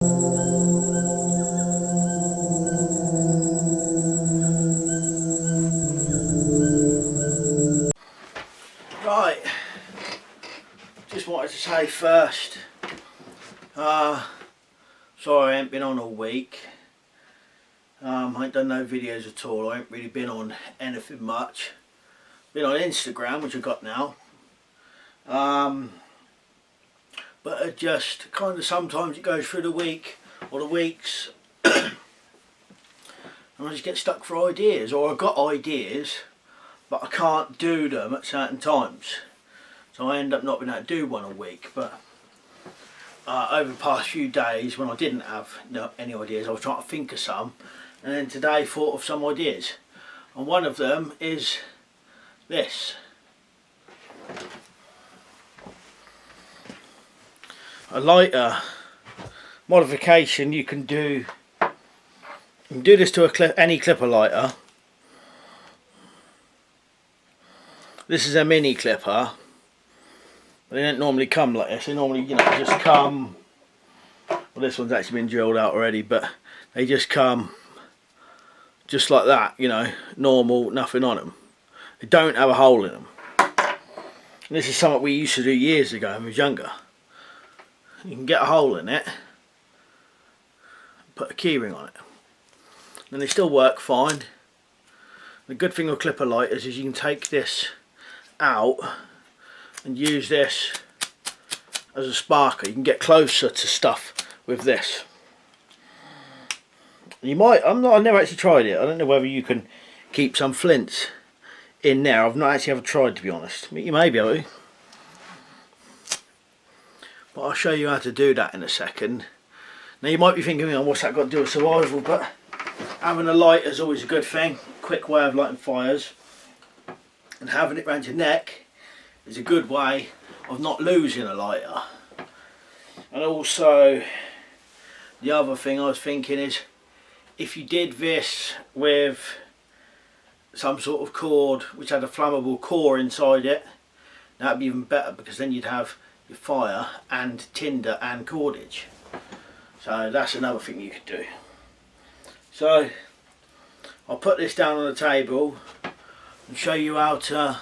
Right, just wanted to say first, sorry I ain't been on all week. I ain't done no videos at all. I ain't really been on anything much. Been on Instagram, which I got now. But it just kind of sometimes it goes through the week or the weeks and I just get stuck for ideas, or I've got ideas but I can't do them at certain times. So I end up not being able to do one a week. But over the past few days when I didn't have any ideas, I was trying to think of some, and then today thought of some ideas. And one of them is this. A lighter modification you can do. You can do this to any clipper lighter. This is a mini clipper. They don't normally come like this. They normally, just come. Well, this one's actually been drilled out already, but they just come just like that. Normal, nothing on them. They don't have a hole in them. And this is something we used to do years ago when I was younger. You can get a hole in it, put a keyring on it, and they still work fine. The good thing with clipper lighters is you can take this out and use this as a sparker. You can get closer to stuff with this. You might, I've never actually tried it. I don't know whether you can keep some flints in there. I've not actually ever tried, to be honest. You may be able to. But I'll show you how to do that in a second. Now you might be thinking, what's that got to do with survival? But having a lighter is always a good thing. Quick way of lighting fires. And having it around your neck is a good way of not losing a lighter. And also, the other thing I was thinking is, if you did this with some sort of cord which had a flammable core inside it, that'd be even better, because then you'd have your fire and tinder and cordage. So that's another thing you could do. So I'll put this down on the table and show you how to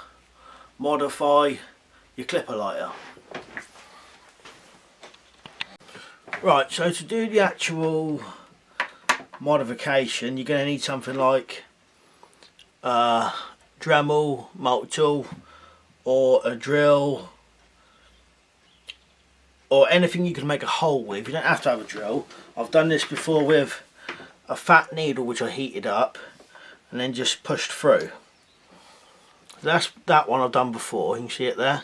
modify your clipper lighter. Right, so to do the actual modification, you're going to need something like a Dremel, malc tool, or a drill, or anything you can make a hole with. You don't have to have a drill. I've done this before with a fat needle which I heated up and then just pushed through. That's that one I've done before. You can see it there.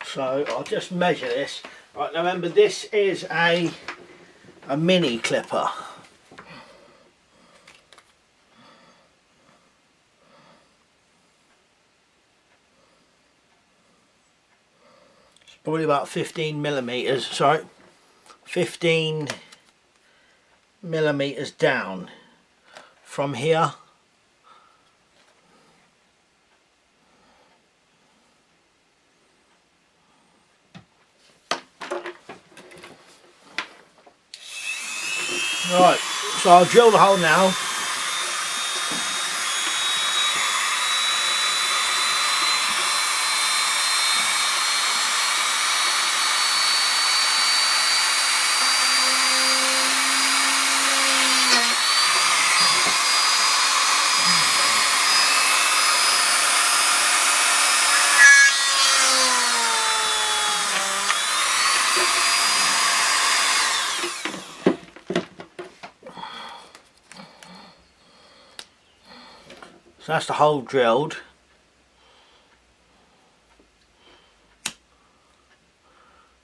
So I'll just measure this. Right, now remember, this is a mini clipper. Probably about 15 millimeters, 15 millimeters down from here. Right, so I'll drill the hole now. So that's the hole drilled.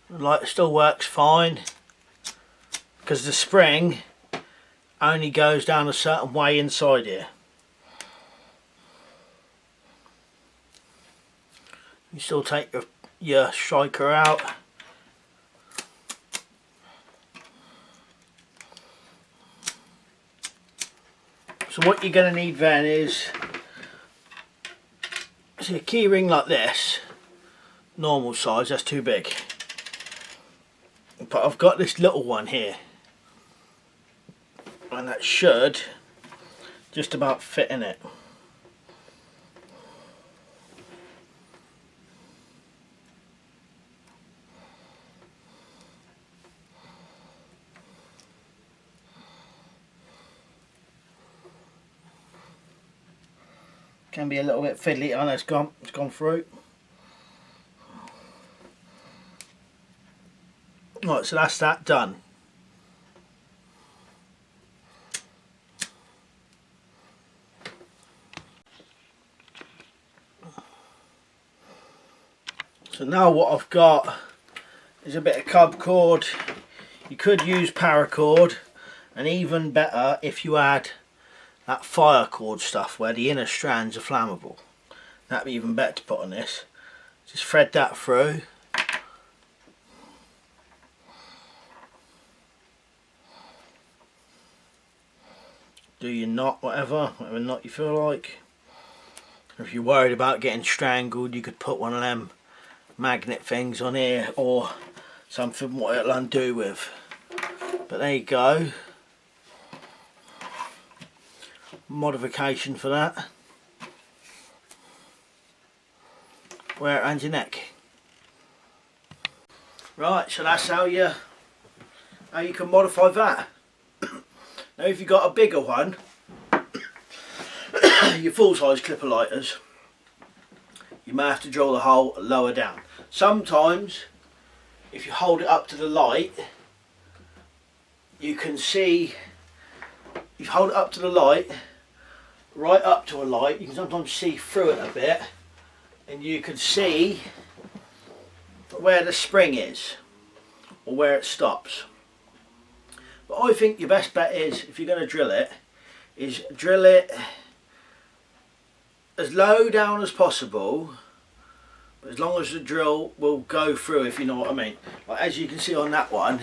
The light still works fine because the spring only goes down a certain way inside here. You still take your striker out. So what you're going to need then is See, a key ring like this, normal size, that's too big. But I've got this little one here, and that should just about fit in it. Can be a little bit fiddly. I know it's gone through. Right, so that's that done. So now what I've got is a bit of cub cord. You could use paracord, and even better if you had that fire cord stuff where the inner strands are flammable. That'd be even better to put on this. Just thread that through. Do your knot, whatever knot you feel like. If you're worried about getting strangled, you could put one of them magnet things on here, or something what it'll undo with. But there you go. Modification for that. Wear it around your neck. Right, so that's how you can modify that. Now if you've got a bigger one, your full size clipper lighters, you may have to drill the hole lower down. Sometimes if you hold it up to the light, you can see, if you hold it up to the light, right up to a light, you can sometimes see through it a bit, and you can see where the spring is or where it stops. But I think your best bet is, if you're going to drill it, is drill it as low down as possible, but as long as the drill will go through, if you know what I mean. Like as you can see on that one,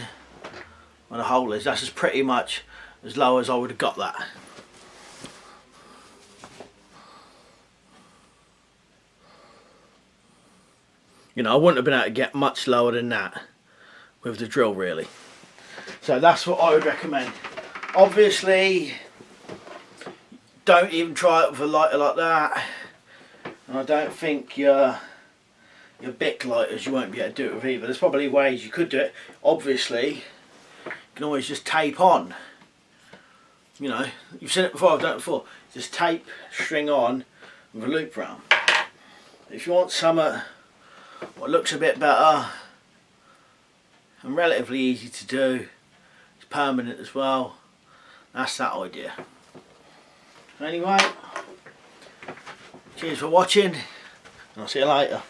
where the hole is, that's as pretty much as low as I would have got that. You know, I wouldn't have been able to get much lower than that with the drill, really. So that's what I would recommend. Obviously, don't even try it with a lighter like that. And I don't think your Bic lighters, you won't be able to do it with either. There's probably ways you could do it. Obviously, you can always just tape on. You know, you've seen it before, I've done it before. Just tape string on with a loop round. If you want something what looks a bit better and relatively easy to do, it's permanent as well, that's that idea. Anyway, cheers for watching, and I'll see you later.